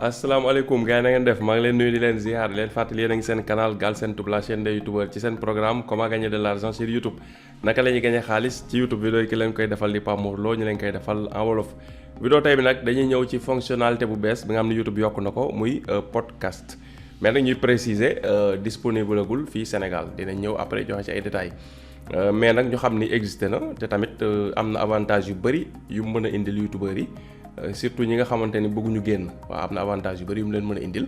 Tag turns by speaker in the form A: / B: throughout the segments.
A: asalaamaaleykum gars yi na ngeen def maa ngi leen nuyu di leen ziar di leen fàttali yéen a ngi seen canal Galsen Tube la chaîne des youtubeurs ci seen programme comment gagner de l'argent sur YouTube naka la ñuy gagner xaalis ci YouTube vidéo yi ki leen koy defal di Pape Mor Lo ñu leen koy defal en wolof. vidéo tey bi nag dañuy ñëw ci fonctionnalité bu bees bi nga xam ne YouTube yokk na ko muy podcast mais nag ñuy préciser disponible agul fii Sénégal dinañ ñëw après joxe ci ay détails mais nag ñu xam ni existé na te tamit am na avantage yu bëri yu mën a indil youtubeurs yi. surtout ñi nga xamante ni bëgguñu génn waaw am na avantage yu bari yu mu leen mën a indil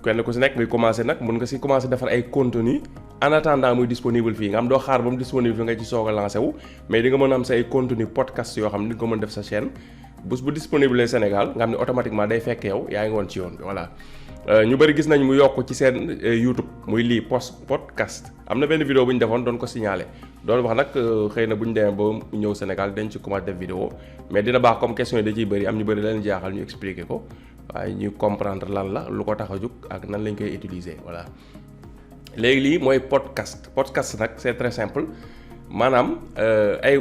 A: kenn ku si nekk ngay commencé nag mën nga si commencé defar ay contenu en attendant muy disponible fii nga am doo xaar ba mu disponible fi nga ci soog a lancé wu mais di nga mën a am sa ay contenu podcast yoo xam ne di nga ko mën def sa chaîne bu disponible Sénégal nga xam ne automatiquement day fekk yow yaa ngi woon ci yoon bi voilà. ñu bëri gis nañ mu yokk ci seen YouTube muy lii podcast am na benn vidéo bu ñu defoon doon ko signalé doon wax nag xëy na bu ñu demee ba ñëw Sénégal dañ ci commencé def vidéo mais dina baax comme question yi da ciy bëri am ñu bëri leen jaaxal ñu expliquer ko waaye ñu comprendre lan la lu ko tax a jóg ak nan lañ koy utiliser voilà. léegi lii mooy podcast nag c'est très simple maanaam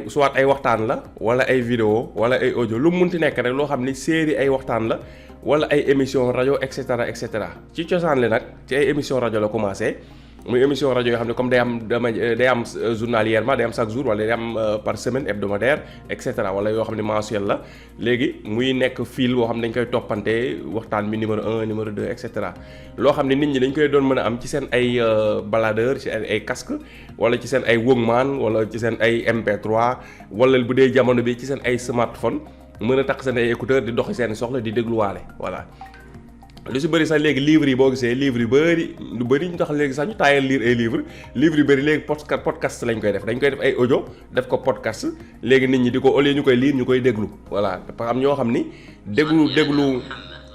A: soit ay waxtaan la wala ay vidéo wala ay audio lu mu munti nekk rek loo xam ni série ay waxtaan la. wala ay émission rajo et cetera ci cosaan li nag ci ay émission rajo la commencé muy émission rajo yoo xam ne comme day am journalièrement day am chaque jour wala day am par semaine hebdomadaire et cetera wala yoo xam ne mensuel la léegi muy nekk fil boo xam ne dañ koy toppante waxtaan bi numéro 1 numéro 2 et cetera loo xam ne nit ñi dañ koy doon mën a am ci seen ay baladeur ci ay casque wala ci seen ay Walkman wala ci seen ay MP3 wala bu dee jamono bi ci seen ay smartphone mën a takk seen ay écouteur di doxi seen soxla di dégluwaale voilà lu si bëri sax léegi livres yi boo gisee livres yu bëri lu bëri ñu tax léegi sax ñu taayal lire ay livres yu bëri léegi podcast lañ koy def dañ koy def ay audio def ko podcast léegi nit ñi di ko au lieu ñu koy lire ñu koy déglu voilà parce que am ñoo xam ni déglu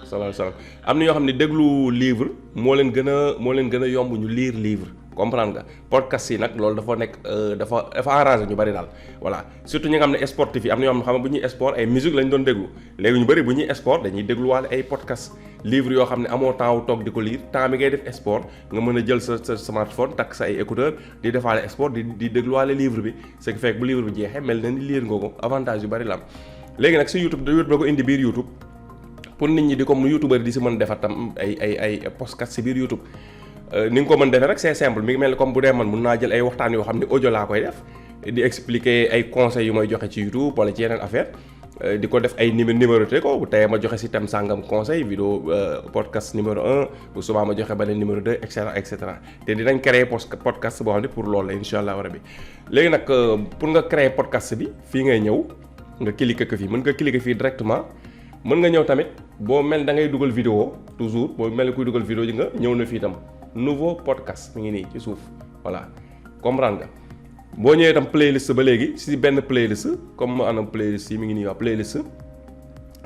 A: salaam am na ñoo xam ni déglu livre moo leen gën a yomb ñu lire livre comprendre nga podcast yi nag loolu dafa nekk dafa arrangé ñu bari daal voilà surtout ñi nga xam ne sportif yi am na ñoo xam ne bu ñuy sport ay musique lañ doon déglu léegi ñu bari bu ñuy sport dañuy dégluwaale ay podcast livre yoo xam ne amoo temps wu toog di ko lire temps bi ngay def sport nga mën a jël sa smartphone takk sa ay écouteur di defaale sport di dégluwaale livre bi ce qui fait bu livre bi jeexee mel na ni lire nga ko avantage yu bari la am léegi nag si YouTube da ko indi biir YouTube pour nit ñi di comme youtubeur di si mën defar tam ay podcast si biir YouTube ni nga ko mën defee rek c'est simple mi ngi mel ni comme bu dee man mun naa jël ay waxtaan yoo xam ne audio laa koy def di expliquer ay conseils yu may joxe ci YouTube wala ci yeneen affaire di ko def ay numéroté ko bu tey ma joxe si thème sàngam conseil vidéo podcast numéro 1 bu subaa ma joxe beneen numéro 2 et cetera te dinañ créer podcast boo xam ne pour loolu la incha allah rabi léegi nag pour nga créer podcast bi fii ngay ñëw nga cliquer ko fii mën nga cliquer fii directement mën nga ñëw tamit boo mel da ngay dugal vidéo toujours boo mel ni kuy dugal vidéo ji nga ñëw na fii tam nouveau podcast mi ngi nii ci suuf voilà comprendre nga boo ñëwee tam playlist ba léegi si benn playlist comme ma anam playlist yi mi ngi nii waa playlist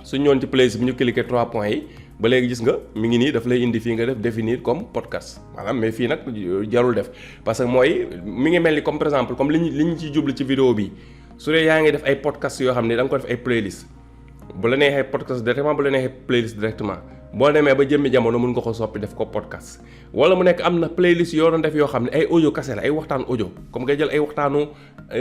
A: su ñëwoon ci playlist bi ñu cliquer 3 points yi ba léegi gis nga mi ngi nii daf lay indi fii nga def définir comme podcast maanaam mais fii nag jarul def parce que mooy mi ngi mel ni comme par exemple comme li ñu ci jublu ci vidéo bi su dee yaa ngi def ay podcast yoo xam ne da nga ko def ay playlist bu la neexee podcast directement bu la neexee playlist directement boo demee ba jëmmi jamono mun nga ko soppi def ko podcast wala mu nekk am na playlist yoo doon def yoo xam ne ay audio kase la ay waxtaan audio comme ngay jël ay waxtaanu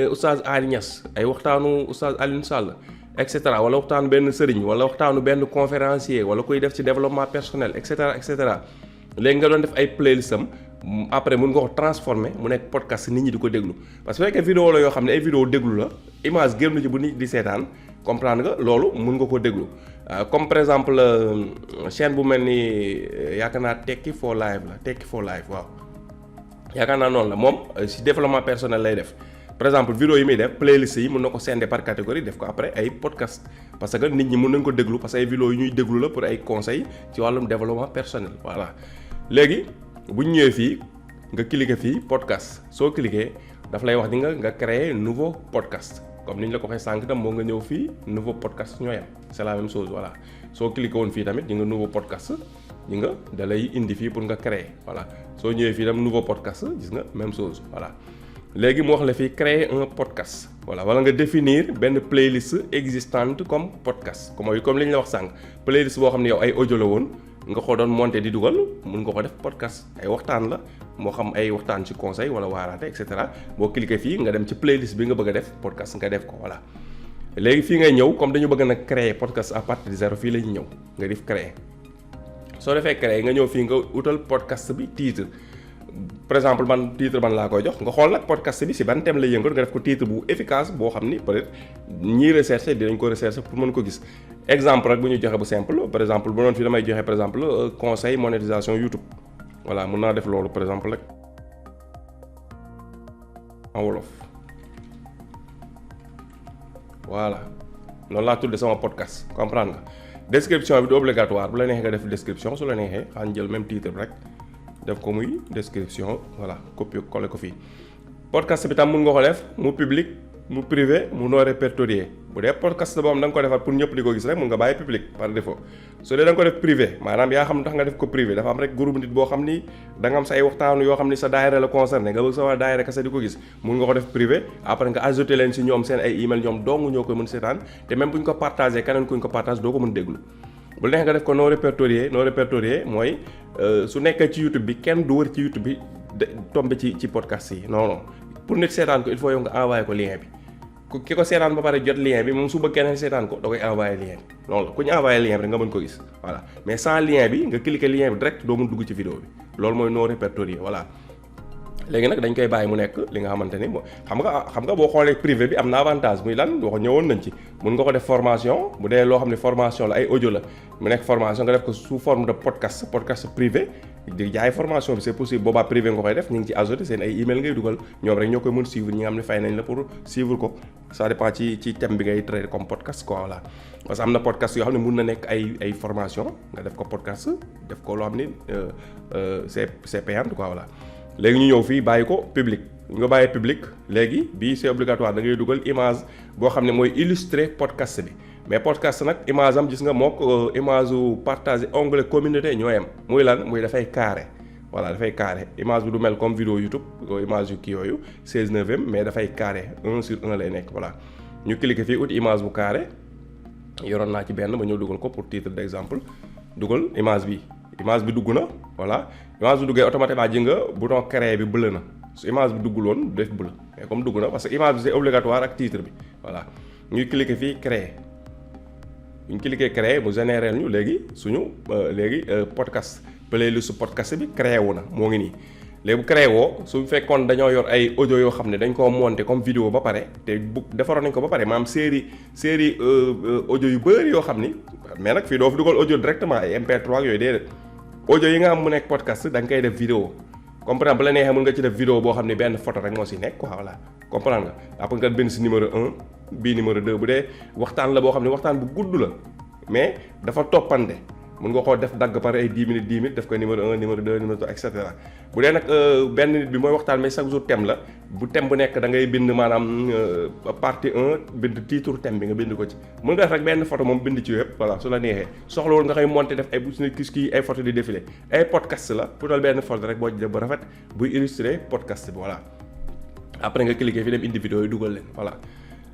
A: oustaz Ali Niass ay waxtaanu oustaz Alioune Sall et cetera wala waxtaanu benn sëriñ wala waxtaanu benn conférencier wala kuy def ci développement personnel et cetera léegi nga doon def ay playlist am après mun nga ko transformer mu nekk podcast nit ñi di ko déglu parce que fekkee vidéo la yoo xam ne ay vidéo déglu la image génn ci bu nit di seetaan comprendre nga loolu mun nga ko déglu comme par exemple chaîne bu mel ni yaakaar naa Tekki for Life waaw yaakaar naa noonu la moom si développement personnel lay def par exemple vidéo yi muy def playlist yi mun na ko scinder par catégorie def ko après ay podcast parce que nit ñi mun nañ ko déglu parce que ay vidéo yu ñuy déglu la pour ay conseils ci wàllum développement personnel voilà léegi bu ñu ñëwee fii nga cliquer fii podcast soo cliquer daf lay wax ni nga créer nouveau podcast comme ni ñu la ko waxee sànq itam moo nga ñëw fii nouveau podcast ñoo yem c'est la même chose voilà soo cliquer woon fii tamit ñi nga nouveau podcast ñi nga da lay indi fii pour nga créer voilà soo ñëwee fii tam nouveau podcast gis nga même chose voilà léegi mu wax la fii créer un podcast voilà wala nga définir benn playlist existante comme podcast comme li ñu la wax sànq playlist boo xam ne yow ay audio la woon nga ko doon monter di dugal mun nga ko def podcast ay waxtaan la moo xam ay waxtaan ci conseil wala waaraate et cetera boo cliquer fii nga dem ci playlist bi nga bëgg a def podcast nga def ko voilà léegi fii ngay ñëw comme dañu bëgg nag créer podcast à partir de zéro fii la ñu ñëw nga def créer soo defee créer nga ñëw fii nga utal podcast bi titre par exemple man titre ban laa koy jox nga xool nag podcast bi si ban thème lay yëngatu nga def ko titre bu efficace boo xam ni peut-être ñiy rechercher dinañ ko rechercher pour mën ko gis exemple rek bu ñu joxe bu simple par exemple bu doon fi damay joxe par exemple conseil monétisation YouTube voilà mun naa def loolu par exemple rek en wolof voilà noonu laa tudde sama podcast comprendre nga description bi du obligatoire bu la neexee nga def description su la neexee xaan jël même titre bi rek def ko muy description voilà copier coller ko fii podcast bi tam mun nga ko def mu public mu privé mu non répertorié bu dee podcast boobu da nga ko defar pour ñëpp di ko gis rek mun nga bàyyi public par défaut su dee da nga ko def privé maanaam yaa xam tax nga def ko privé dafa am rek groupe nit boo xam ni da nga am sa ay waxtaanu yoo xam ni sa daayira la concerné nga bëgg sa waa daayira kese di ko gis mun nga ko def privé après nga ajouté leen si ñoom seen ay email ñoom dong ñoo koy mën seetaan te même bu ñu ko partagé keneen ku ñu ko partage doo ko mën déglu bu neexee nga def ko non répertorié mooy su nekkee ci YouTube bi kenn du wër ci YouTube bi tombé ci podcast yi non pour nit seetaan ko il faut yow nga envoyé ko lien bi ki ko seetaan ba pare jot lien bi moom su bëgg keneen seetaan ko da koy envoyé lien bi loolu ku ñu envoyé lien bi rek nga mën ko gis voilà mais sans lien bi nga cliquer lien bi direct doo mën dugg ci vidéo bi loolu mooy non répertorié voilà léegi nag dañ koy bàyyi mu nekk li nga xamante ni xam nga boo xoolee privé bi am na avantage muy lan wax ñëwoon nañ ci mun nga ko def formation bu dee loo xam ne formation la ay audio la mu nekk formation nga def ko sous forme de podcast privé di jaay formation bi c'est possible boobaa privé nga koy def ñu ngi ci ajouté seen ay email ngay dugal ñoom rek ñoo koy mën suivre ñi nga xam ne fay nañ la pour suivre ko ça dépend ci thème bi ngay traiter comme podcast quoi voilà parce que am na podcast yoo xam ne mun na nekk ay formation nga def ko podcast def ko loo xam ni c'est payant quoi voilà léegi ñu ñëw fii bàyyi ko public nga bàyyi public léegi bii c'est obligatoire da ngay dugal image boo xam ne mooy illustrer podcast bi mais podcast nag image am gis nga mook image u partager onglet communauté ñoo yem muy lan muy dafay carré voilà dafay carré image bi du mel comme vidéo YouTube image yu kii yooyu 16:9 mais dafay carré 1/1 lay nekk voilà ñu cliquer fii ut image bu carré yoroon naa ci benn ba ñëw dugal ko pour titre d'exemple dugal image bi dugg na voilà image bi duggee automatiquement ji nga bouton créer bi bleu na su image bi duggul woon def bleu mais comme dugg na parce que image bi c'est obligatoire ak titre bi voilà ñuy cliquer fii créer ñu cliquer créer mu générer ñu léegi suñu podcast playlist podcast bi créé wu na moo ngi nii léegi bu créé woo su fekkoon dañoo yor ay audio yoo xam ne dañ koo monter comme vidéo ba pare te defaroon nañ ko ba pare maanaam série audio yu bëri yoo xam ni mais nag fii doo fi dugal audio directement ay MP3 ak yooyu déedéet audio yi nga xam mu nekk podcast da nga koy def vidéo comprendre bu la neexee mën nga ci def vidéo boo xam ne benn photo rek moo si nekk quoi voilà comprendre nga après nga bind si numéro 1 bii numéro 2 bu dee waxtaan la boo xam ne waxtaan bu gudd la mais dafa toppante mun nga koo def dagg par ay 10 minutes def ko numéro 1 numéro 2 numéro 3 et cetera bu dee nag benn nit bi mooy waxtaan mais chaque jour thème la bu thème bu nekk da ngay bind maanaam partie 1 bind titre thème bi nga bind ko ci mun nga def rek benn photo moom bind ci yëpp voilà su la neexee soxlawul nga koy monter def ay bu suñu kii ay photo di défilé ay podcast la pour dal benn photo rek boo ci def bu rafet buy illustrer podcast bi voilà après nga cliquer fi dem indi vidéo yi dugal leen voilà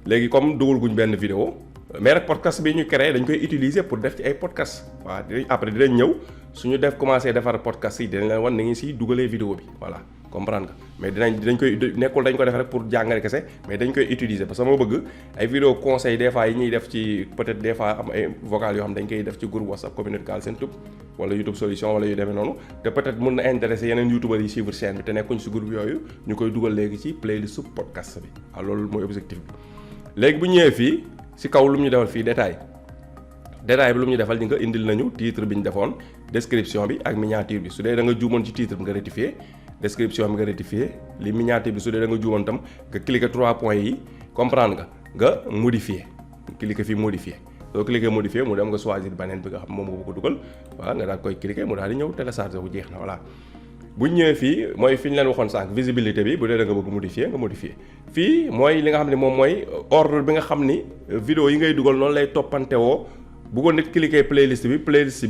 A: léegi comme dugal guñ benn vidéo mais rek podcast bi ñu créé dañ koy utiliser pour def ci ay podcast waaw après dinañ ñëw suñu def commencé defar podcast yi dinañ leen wan na ngi si dugalee vidéo bi voilà comprendre nga mais dinañ koy nekkul dañ ko def rek pour jàngale kese mais dañ koy utiliser parce que moo bëgg ay vidéo conseil des fois yi ñuy def ci peut-être des fois am ay vocal yoo xam dañ koy def ci groupe WhatsApp communauté Galsen Tube wala YouTube solution wala yu demee noonu te peut-être mun na intéresser yeneen youtubeurs yi suivre chaîne bi te nekkuñ si groupe yooyu ñu koy dugal léegi ci playlist sub podcast bi waaw loolu mooy objectif bi léegi bu ñëwee fii si kaw lu mu ñu defal fii détail bi lu mu ñu defal ñu nga indil nañu titre bi ñu defoon description bi ak miniature bi su dee da nga juumoon ci titre bi nga rectifier description bi nga rectifier li miniature bi su dee da nga juumoon tam nga cliquer 3 points yi comprendre nga modifier cliquer fii modifier soo cliquer modifier mu dem nga choisir beneen bi nga xam moom nga ko dugal voilà nga daal koy cliquer mu daal di ñëw télécharger bu jeex na voilà bu ñu ñëwee fii mooy fi ñu leen waxoon sànq visibilité bi bu dee da nga bëgg modifier nga modifier fii mooy li nga xam ne moom mooy ordre bi nga xam ni vidéo yi ngay dugal noonu lay toppante woo bu ko nit cliquer playlist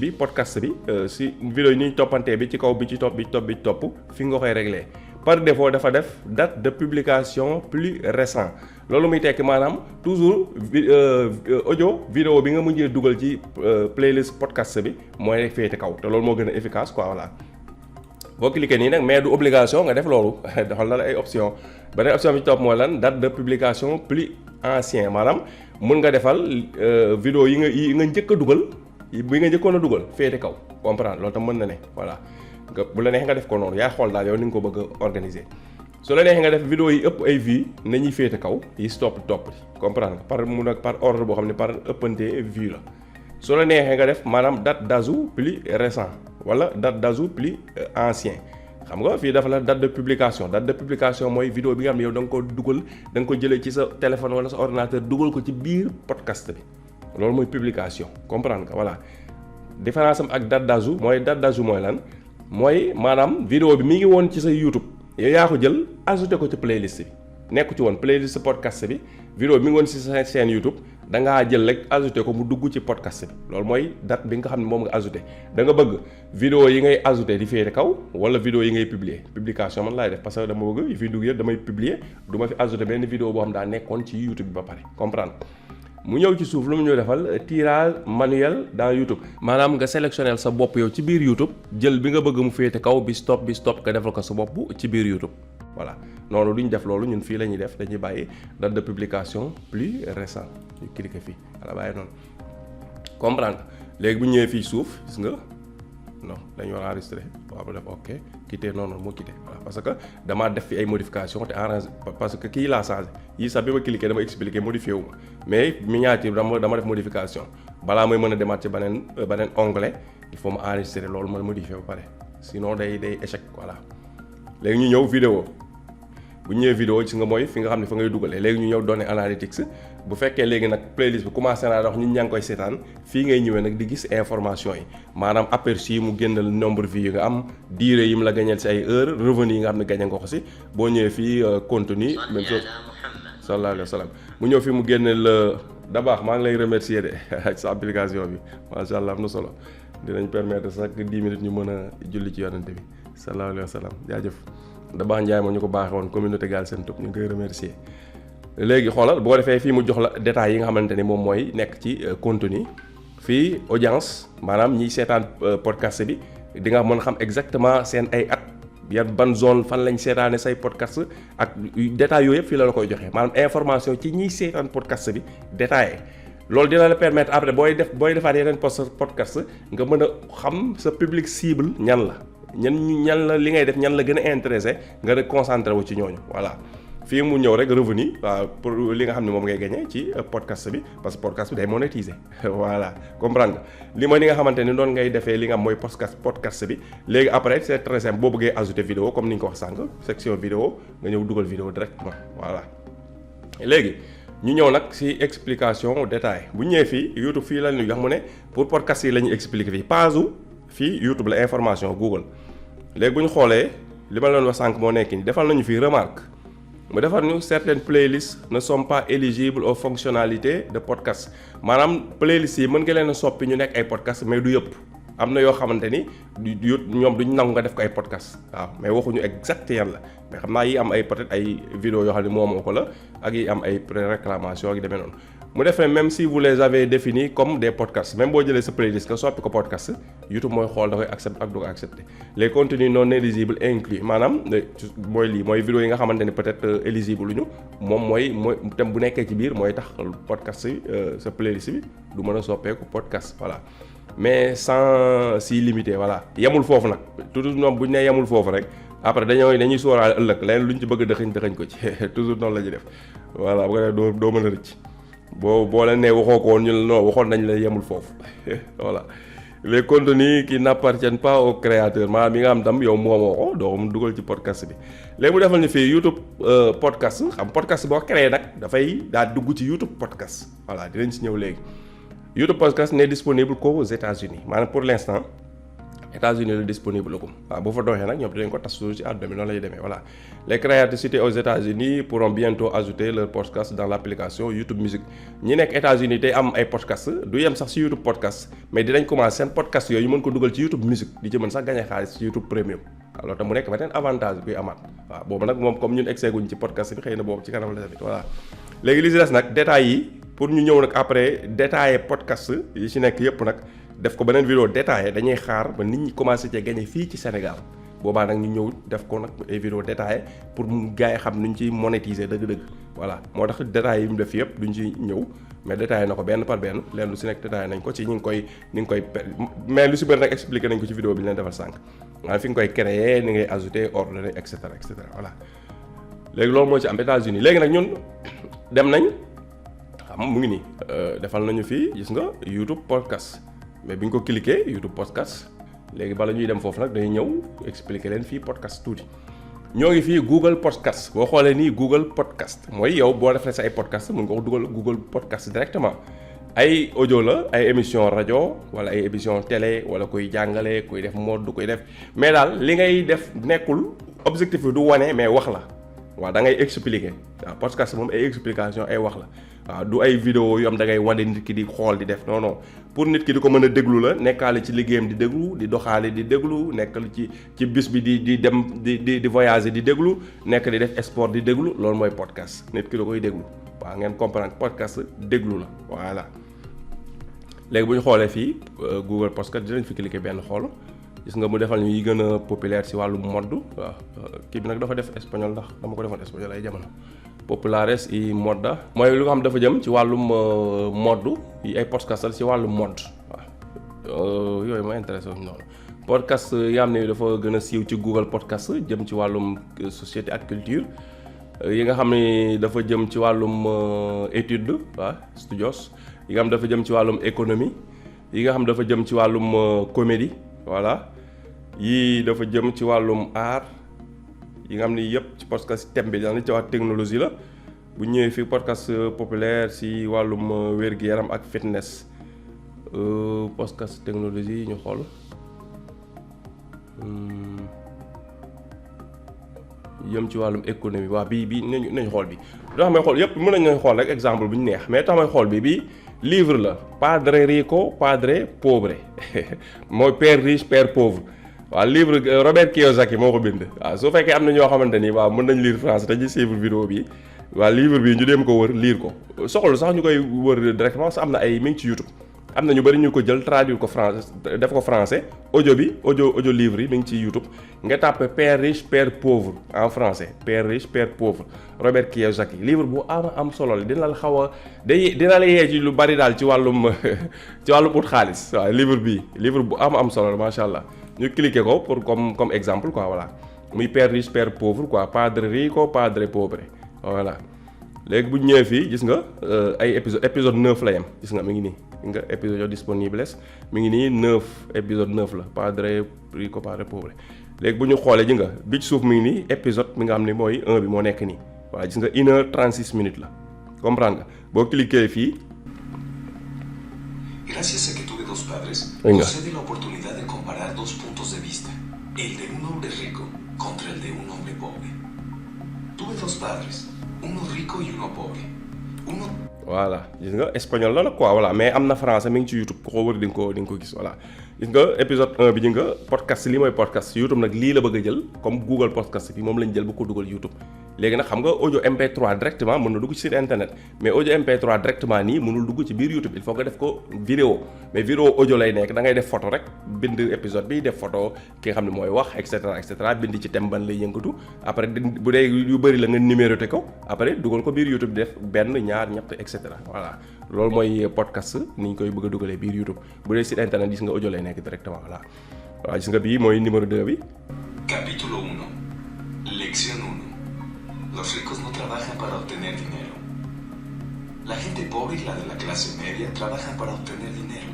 A: bi podcast bi si vidéo yi ñuy toppantee bi ci kaw bi ci topp fi nga koy régler par défaut dafa def date de publication plus récent loolu muy tekki maanaam toujours audio vidéo bi nga mujjee dugal ci playlist podcast bi mooy féete kaw te loolu moo gën a efficace quoi voilà boo cliquer nii nag mais du obligation nga def loolu doxal na la ay option beneen option bi ci topp mooy lan date de publication plus ancien maanaam mun nga defal vidéo yi nga njëkk a dugal bi nga njëkkoon a dugal féete kaw comprendre loolu tam mën na ne voilà nga bu la neexee nga def ko noonu yaa xool daal yow ni nga ko bëgg a organiser su la neexee nga def vidéo yi ëpp ay vues nañuy féete kaw yi topp comprendre nga par ordre boo xam ne par ëppante vue la su la neexee nga def maanaam date d'ajout plus récent wala date d'ajout plus ancien xam nga fii dafa la date de publication mooy vidéo bi nga xam ne yow da nga ko dugal da nga ko jëlee ci sa téléphone wala sa ordinateur dugal ko ci biir podcast bi loolu mooy publication comprendre nga voilà différence am ak date d'ajout mooy lan mooy maanaam vidéo bi mi ngi woon ci sa YouTube yow yaa ko jël ajouté ko ci playlist bi nekku ci woon playlist podcast bi vidéo bi mi ngi woon ci sa chaîne YouTube da ngaa jël rek ajouté ko mu dugg ci podcast bi loolu mooy date bi nga xam ne moom nga ajouté da nga bëgg vidéo yi ngay ajouté di féete kaw wala vidéo yi ngay publication man laay def parce que dama bëgg yi fiy dugg yëpp damay publier du ma fi ajouté benn vidéo boo xam daa nekkoon ci YouTube bi ba pare comprendre mu ñëw ci suuf lu mu ñëw defal tirage manuel dans YouTube maanaam nga sélectionnel sa bopp yow ci biir YouTube jël bi nga bëgg mu féete kaw bi stop nga defal ko sa bopp ci biir YouTube voilà noonu duñ def loolu ñun fii la ñuy def dañuy bàyyi date de publication plus récent ñu cliquer fii voilà bàyyi noonu comprendre léegi bu ñëwee fii suuf gis nga non dañu war a enregistré waaw ba def ok quitté noonu moo quitté voilà parce que damaa def fi ay modification te arrangé parce que kii laa changé yii sax bi ma cliqué dama expliqué modifié wu ma mais miniature dama def modification balaa mooy mën a demaat ci beneen onglet il faut ma enregistré loolu ma modifié ba pare sinon day échec voilà léegi ñu ñëw vidéo bu ñëwee vidéo ci nga mooy fi nga xam ne fa ngay dugalee léegi ñu ñëw données analytics bu fekkee léegi nag playlist bi commencé naa dox ñun ñaa ngi koy seetaan fii ngay ñëwee nag di gis information yi maanaam aperçu yi mu génnal nombre vues yi nga am durée yi mu la gañeel si ay heures revenu yi nga xam ne gañe nga ko si boo ñëwee fii contenu même chose sallallahu alayhi wa sallam mu ñëw fii mu génneel da baax maa ngi lay remercier de sa application bi macha allah am na solo dinañ permettre chaque 10 minutes ñu mën a julli ci yonante bi sallallahu alayhi wa sallam jaajëf da baax Njaay moo ñu ko baaxee woon communauté Galsen Tube ñu ngi koy remercier léegi xoolal boo defee fii mu jox la détails yi nga xamante ni moom mooy nekk ci contenu fii audience maanaam ñiy seetaan podcast bi di nga mën xam exactement seen ay at yan ban zone fan lañ seetaane say podcast ak détails yooyu yëpp fii la koy joxee maanaam information ci ñiy seetaan podcast bi détaillé loolu dina la permettre après booy defaat yeneen podcast nga mën a xam sa public cible ñan la ñan la li ngay def ñan la gën a intéressé nga rek concentré wu ci ñooñu voilà fii mu ñëw rek revenu waaw pour li nga xam ne moom ngay gagné ci podcast bi parce que podcast bi day monétiser voilà comprendre nga li mooy li nga xamante ni noonu ngay defee li nga am mooy podcast bi léegi après c'est très simple boo bëggee ajouter vidéo comme ni ñu ko wax sànq section vidéo nga ñëw dugal vidéo directement voilà léegi ñu ñëw nag ci explication détail bu ñëwee fii YouTube fii la ñuy wax mu ne pour podcast yi la ñuy expliquer fii page fii YouTube la information Google léegi bu ñu xoolee li ma leen wax sànq moo nekk nii defal nañu fii remarque mu defar ñu certaines playlists ne sont pas éligibles aux fonctionnalités de podcast maanaam playlists yi mën nga leen a soppi ñu nekk ay podcast mais du yëpp am na yoo xamante ni ñoom duñ nangu nga def ko ay podcast waaw mais waxuñu exact yan la mais xam naa yi am ay peut-être ay vidéo yoo xam ne moomoo ko la ak yi am ay pré-réclamation ak demee noonu mu def ne même si vous les avez définis comme des podcasts même boo jëlee sa playlist nga soppi ko podcast YouTube mooy xool da koy accepté ak du ko accepté les contenus non éligibles inclus maanaam mooy lii mooy vidéo yi nga xamante ni peut-être éligible lu ñu moom mooy thème bu nekkee ci biir mooy tax podcast yi sa playlist bi du mën a soppeeku podcast voilà mais sans si limité voilà yemul foofu nag toujours ñoom bu ñu nee yemul foofu rek après dañuy sóoraale ëllëg leneen lu ñu ci bëgg a dëxëñ ko ci toujours noonu la ñuy def voilà bu ko defee doo mën a rëcc boo leen nee waxoo ko woon ñu la non waxoon nañ la yemul foofu voilà les contenus qui n'appartiennent pas au créateur maanaam yi nga xam tam yow moomoo ko doo mu dugal ci podcast bi léegi mu defal ni fii YouTube podcast xam podcast boo créé nag dafay daal dugg ci YouTube podcast voilà dinañ si ñëw léegi YouTube podcast n'est disponible qu'aux États-Unis maanaam pour l'instant États-Unis la disponible ko waaw bu fa doxee nag ñoom dinañ ko tas suuf ci àdduna bi noonu lay demee voilà les créateurs cités aux États-Unis pourront bientôt ajouter leur podcast dans l'application YouTube Music ñi nekk États-Unis tey am ay podcast du yem sax ci YouTube podcast mais dinañ commencer seen podcast yooyu ñu mën ko dugal ci YouTube Music di ci mën sax gagner xaalis ci YouTube Premium waaw loolu tam mu nekk beneen avantage buy amaat waaw boobu nag moom comme ñun egseeguñ ci podcast bi xëy na boobu ci kanam la tamit voilà léegi li ci des nag détails yi pour ñu ñëw nag après détailler podcast yi ci nekk yëpp nag def ko beneen vidéo détaillé dañuy xaar ba nit ñi commencé cee gagné fii ci Sénégal boobaa nag ñu ñëw def ko nag ay vidéo détaillé pour mu gars yi xam nuñ ci monétiser dëgg-dëgg voilà moo tax détails yi mu def yëpp duñ ci ñëw mais détaillé na ko benn par benn leen lu si nekk détaillé nañ ko ci ñu ngi koy mais lu si bëri nag expliqué nañ ko ci vidéo bi ñu leen defal sànq maanaam fi nga koy créer ni ngay ajouter ordonner et cetera voilà léegi loolu moo ci am États-Unis léegi nag ñun dem nañ xam mu ngi nii defal nañu fii gis nga YouTube podcast mais bi ñu ko cliquer YouTube podcast léegi bala ñuy dem foofu nag dañuy ñëw expliquer leen fii podcast tuuti ñoo ngi fii Google podcast boo xoolee nii Google podcast mooy yow boo defee sa ay podcast mun nga ko dugal Google podcast directement ay audio la ay émission rajo wala ay émission télé wala kuy jàngale kuy def mode kuy def mais daal li ngay def nekkul objectif bi du wane mais wax la waaw da ngay expliquer waaw podcast moom ay explication ay wax la waaw du ay vidéo yu am da ngay wane nit ki di xool di def non pour nit ki di ko mën a déglu la nekkaale ci liggéeyam di déglu di doxaale di déglu nekkal ci bis bi di dem di voyager di déglu nekk di def sport di déglu loolu mooy podcast nit ki da koy déglu waaw ngeen comprendre podcast déglu la voilà. léegi bu ñu xoolee fii Google podcast dinañ fi cliquer benn xool gis nga mu defal ñu yi gën a populaire ci wàllu mode waaw kii bi nag dafa def espagnol ndax dama ko defoon espagnol ay jamono. populares y moda mooy lu nga xam dafa jëm ci wàllum mode yi ay podcast ci wàllum mode waaw yooyu ma intéressé wuñ noonu podcast yi nga xam ne dafa gën a siiw ci Google podcast jëm ci wàllum société ak culture yi nga xam ne dafa jëm ci wàllum étude waaw studios yi nga xam dafa jëm ci wàllum économie yi nga xam dafa jëm ci wàllum comédie voilà yii dafa jëm ci wàllum art yi nga xam ni yëpp ci podcast thème bi daal ci wax technologie la bu ñëwee fii podcast populaire ci wàllum wér-gu-yaram ak fitness podcast technologie ñu xool yëm ci wàllum économie waa bii nañu xool bi doo xam ne xool yëpp mën nañu xool rek exemple bu ñu neex mais tax may xool bi livre la Padre Rico Padre Pobre mooy père riche père pauvre waaw livre Robert Kiyosaki moo ko bind waaw su fekkee am na ñoo xamante ni waaw mën nañ lire français dañuy suivre vidéo bi waaw livre bi ñu dem ko wër lire ko soxla sax ñu koy wër directement sax am na ay mi ngi ci YouTube am na ñu bari ñu ko jël traduire ko français def ko français audio bi audio livre yi mi ngi ci YouTube nga tàppe père riche père pauvre en français père riche père pauvre Robert Kiyosaki livre bu am solo la dina la xaw a dina la yee ci lu bari daal ci wàllum ut xaalis waaw livre bu am solo la macha allah. ñu cliquer ko pour comme exemple quoi voilà muy père riche père pauvre quoi Padre Rico Padre Pobre voilà léegi bu ñu ñëwee fii gis nga ay épisode 9 la yem gis nga mi ngi nii nga épisode disponibles mi ngi nii 9 épisode 9 la Padre Rico Padre Pobre léegi bu ñu xoolee ji nga bi ci suuf mi ngi nii épisode mi nga xam ne mooy 1 bi moo nekk nii voilà gis nga 1h36 minutes la comprendre nga boo cliquer fii.
B: Gracias a que tuve dos padres, gocé de la oportunidad de comparar dos puntos de vista, el de un hombre rico contra el de un hombre pobre. Tuve dos padres, uno rico y uno pobre.
A: Voilà gis nga espagnol la nag quoi voilà mais am na français mi ngi ci YouTube ku ko wër di nga ko gis voilà gis nga épisode 1 bi ñu nga podcast lii mooy podcast YouTube nag lii la bëgg a jël comme Google podcast bi moom lañ jël bu ko dugal YouTube léegi nag xam nga audio MP3 directement mën na dugg ci site internet mais audio MP3 directement nii mënul dugg ci biir YouTube il faut nga def ko vidéo mais vidéo audio lay nekk da ngay def photo rek bind épisode bi def photo ki nga xam ne mooy wax et cetera bind ci thème ban lay yëngatu après bu dee yu bëri la nga numéroté ko après dugal ko biir YouTube def benn ñaar ñett et cetera voilà loolu mooy podcast ni ñu koy bëgg a dugalee biir YouTube bu dee site internet gis nga audio lay nekk directement voilà waaw gis nga bii mooy numéro 2 bi.
B: Capítulo 1. Lección 1. Los ricos no trabajan para obtener dinero. La gente pobre y la de la clase media trabajan para obtener dinero.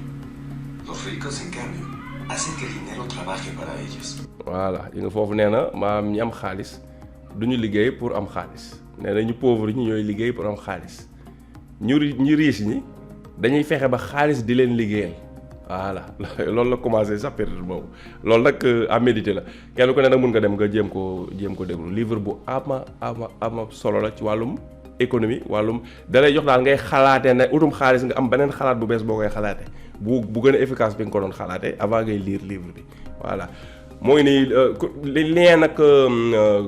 B: Los ricos, en cambio, hacen que el dinero trabaje para ellos.
A: Voilà yi nga foofu nee na maam ñi am xaalis du ñu liggéey pour am xaalis nee na ñu pauvre ñi ñooy liggéey pour am xaalis ñu riche ñi dañuy fexe ba xaalis di leen liggéeyal voilà loolu la commencé sax période boobu loolu nag à méditer la kenn ku ne nag mun nga dem nga jéem ko déglu livre bu ama solo la ci wàllum économie wàllum dalay jox daal ngay xalaatee ne utum xaalis nga am beneen xalaat bu bees boo koy xalaatee bu gën a efficace bi nga ko doon xalaatee avant ngay lire livre bi voilà moo ngi nii lien nag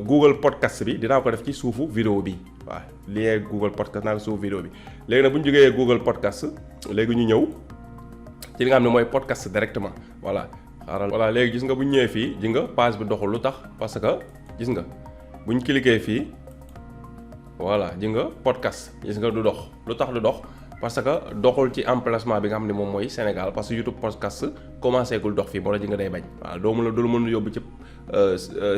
A: Google podcast bi dinaa ko def ci suufu vidéo bi waaw lien Google podcast naa ko suufu vidéo bi léegi nag bu ñu jógee Google podcast léegi ñu ñëw ci li nga xam ne mooy podcast directement voilà xaaral voilà léegi gis nga bu ñu ñëwee fii ji nga page bi doxul lu tax parce que gis nga bu ñu cliquer fii voilà ji nga podcast gis nga du dox lu tax du dox parce que doxul ci emplacement bi nga xam ne moom mooy Sénégal parce que YouTube podcast commencé gul dox fii moo la ji nga day bañ waaw doo mën a yóbbu ci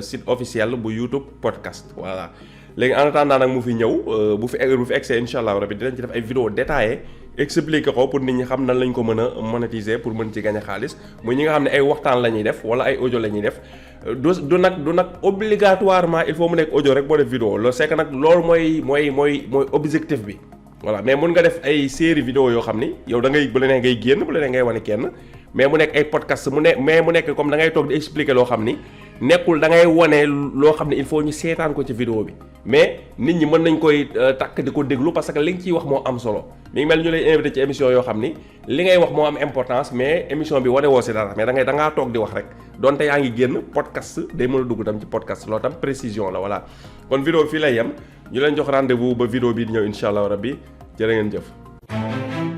A: site officiel bu YouTube podcast voilà. léegi en attendant nag mu fi ñëw bu fi egsee incha allah rabi dinañ ci def ay vidéo détaillées expliquer ko pour nit ñi xam nan lañ ko mën a monétiser pour mën ci gagner xaalis muy ñi nga xam ne ay waxtaan la ñuy def wala ay audio la ñuy def du nag obligatoirement il faut mu nekk audio rek boo def vidéo loolu c'est que nag loolu mooy objectif bi. voilà mais mun nga def ay série vidéo yoo xam ni yow da ngay bu la nee ngay génn bu la nee ngay wane kenn mais mu nekk ay podcast mu nekk comme da ngay toog di expliquer loo xam ni nekkul da ngay wane loo xam ne il faut ñu seetaan ko ci vidéo bi mais nit ñi mën nañ koy takk di ko déglu parce que li nga ciy wax moo am solo mi ngi mel ñu lay invité ci émission yoo xam ni li ngay wax moo am importance mais émission bi wane woo si dara mais da ngaa toog di wax rek donte yaa ngi génn podcast day mën a dugg tam ci podcast loolu tam précision la voilà kon vidéo fii lay yem ñu leen jox rendez-vous ba vidéo bii di ñëw incha allah rabbi jërë ngeen jëf.